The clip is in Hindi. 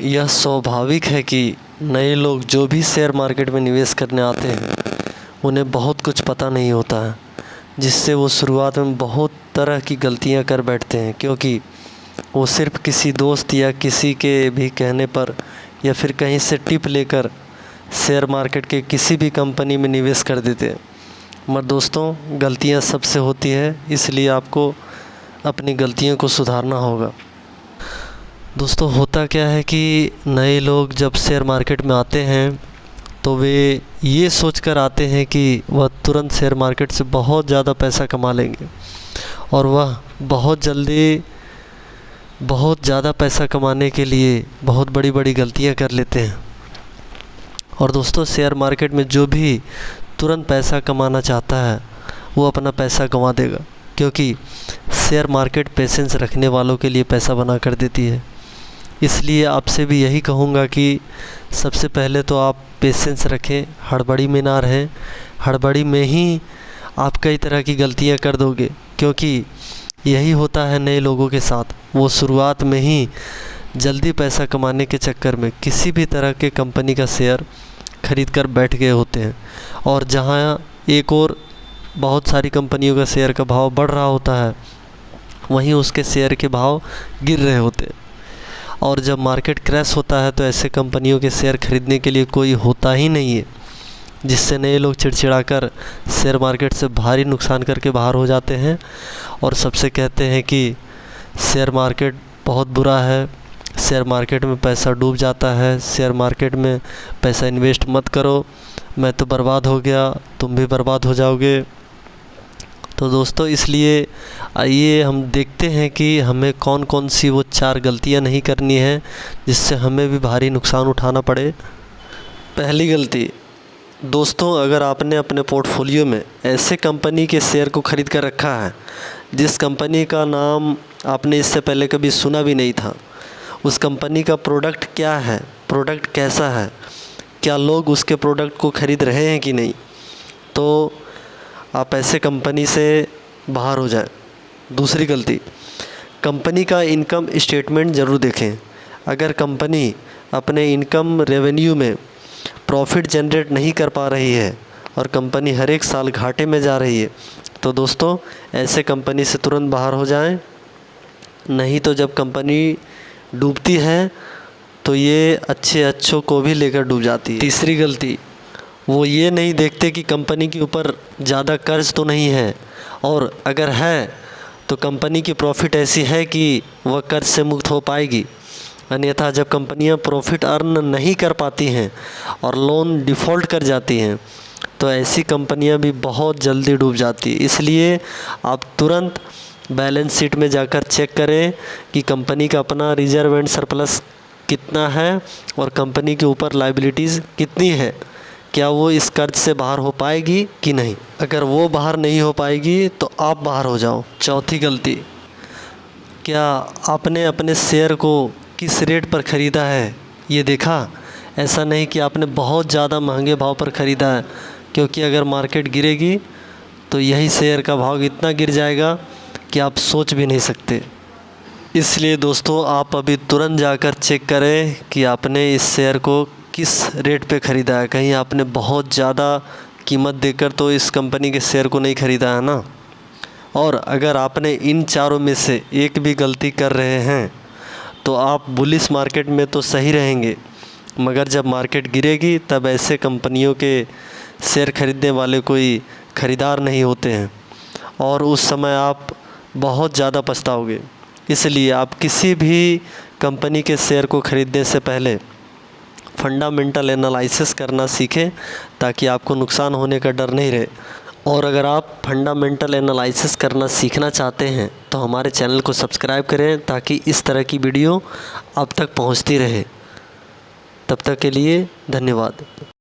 यह स्वाभाविक है कि नए लोग जो भी शेयर मार्केट में निवेश करने आते हैं उन्हें बहुत कुछ पता नहीं होता है, जिससे वो शुरुआत में बहुत तरह की गलतियां कर बैठते हैं, क्योंकि वो सिर्फ किसी दोस्त या किसी के भी कहने पर या फिर कहीं से टिप लेकर शेयर मार्केट के किसी भी कंपनी में निवेश कर देते हैं। मगर दोस्तों, गलतियां सबसे होती है, इसलिए आपको अपनी गलतियों को सुधारना होगा। दोस्तों, होता क्या है कि नए लोग जब शेयर मार्केट में आते हैं तो वे ये सोचकर आते हैं कि वह तुरंत शेयर मार्केट से बहुत ज़्यादा पैसा कमा लेंगे और वह बहुत जल्दी बहुत ज़्यादा पैसा कमाने के लिए बहुत बड़ी बड़ी गलतियां कर लेते हैं। और दोस्तों, शेयर मार्केट में जो भी तुरंत पैसा कमाना चाहता है वो अपना पैसा गंवा देगा, क्योंकि शेयर मार्केट पेशेंस रखने वालों के लिए पैसा बना कर देती है। इसलिए आपसे भी यही कहूँगा कि सबसे पहले तो आप पेशेंस रखें, हड़बड़ी में ना रहें। हड़बड़ी में ही आप कई तरह की गलतियां कर दोगे, क्योंकि यही होता है नए लोगों के साथ। वो शुरुआत में ही जल्दी पैसा कमाने के चक्कर में किसी भी तरह के कंपनी का शेयर खरीद कर बैठ गए होते हैं, और जहां एक और बहुत सारी कंपनियों का शेयर का भाव बढ़ रहा होता है, वहीं उसके शेयर के भाव गिर रहे होते हैं। और जब मार्केट क्रैश होता है तो ऐसे कंपनियों के शेयर खरीदने के लिए कोई होता ही नहीं है, जिससे नए लोग चिड़चिड़ाकर शेयर मार्केट से भारी नुकसान करके बाहर हो जाते हैं और सबसे कहते हैं कि शेयर मार्केट बहुत बुरा है, शेयर मार्केट में पैसा डूब जाता है, शेयर मार्केट में पैसा इन्वेस्ट मत करो, मैं तो बर्बाद हो गया, तुम भी बर्बाद हो जाओगे। तो दोस्तों, इसलिए आइए हम देखते हैं कि हमें कौन कौन सी वो 4 गलतियां नहीं करनी है जिससे हमें भी भारी नुकसान उठाना पड़े। पहली गलती, दोस्तों, अगर आपने अपने पोर्टफोलियो में ऐसे कंपनी के शेयर को खरीद कर रखा है जिस कंपनी का नाम आपने इससे पहले कभी सुना भी नहीं था, उस कंपनी का प्रोडक्ट क्या है, प्रोडक्ट कैसा है, क्या लोग उसके प्रोडक्ट को खरीद रहे हैं कि नहीं, तो आप ऐसे कंपनी से बाहर हो जाएं। दूसरी गलती, कंपनी का इनकम स्टेटमेंट ज़रूर देखें। अगर कंपनी अपने इनकम रेवेन्यू में प्रॉफिट जनरेट नहीं कर पा रही है और कंपनी हर एक साल घाटे में जा रही है, तो दोस्तों ऐसे कंपनी से तुरंत बाहर हो जाएं। नहीं तो जब कंपनी डूबती है तो ये अच्छों को भी लेकर डूब जाती है। तीसरी गलती, वो ये नहीं देखते कि कंपनी के ऊपर ज़्यादा कर्ज तो नहीं है, और अगर है तो कंपनी की प्रॉफिट ऐसी है कि वह कर्ज से मुक्त हो पाएगी। अन्यथा जब कंपनियां प्रॉफिट अर्न नहीं कर पाती हैं और लोन डिफ़ॉल्ट कर जाती हैं, तो ऐसी कंपनियां भी बहुत जल्दी डूब जाती। इसलिए आप तुरंत बैलेंस शीट में जाकर चेक करें कि कंपनी का अपना रिजर्व एंड सरप्लस कितना है और कंपनी के ऊपर लायबिलिटीज़ कितनी है, क्या वो इस कर्ज से बाहर हो पाएगी कि नहीं। अगर वो बाहर नहीं हो पाएगी तो आप बाहर हो जाओ। चौथी गलती, क्या आपने अपने शेयर को किस रेट पर ख़रीदा है ये देखा? ऐसा नहीं कि आपने बहुत ज़्यादा महंगे भाव पर ख़रीदा है, क्योंकि अगर मार्केट गिरेगी तो यही शेयर का भाव इतना गिर जाएगा कि आप सोच भी नहीं सकते। इसलिए दोस्तों, आप अभी तुरंत जाकर चेक करें कि आपने इस शेयर को किस रेट पे ख़रीदा है। कहीं आपने बहुत ज़्यादा कीमत देकर तो इस कंपनी के शेयर को नहीं ख़रीदा है ना। और अगर आपने इन चारों में से एक भी गलती कर रहे हैं तो आप बुलिश मार्केट में तो सही रहेंगे, मगर जब मार्केट गिरेगी तब ऐसे कंपनियों के शेयर खरीदने वाले कोई ख़रीदार नहीं होते हैं और उस समय आप बहुत ज़्यादा पछताओगे। इसलिए आप किसी भी कंपनी के शेयर को ख़रीदने से पहले फंडामेंटल एनालिसिस करना सीखें, ताकि आपको नुकसान होने का डर नहीं रहे। और अगर आप फंडामेंटल एनालिसिस करना सीखना चाहते हैं तो हमारे चैनल को सब्सक्राइब करें, ताकि इस तरह की वीडियो आप तक पहुंचती रहे। तब तक के लिए धन्यवाद।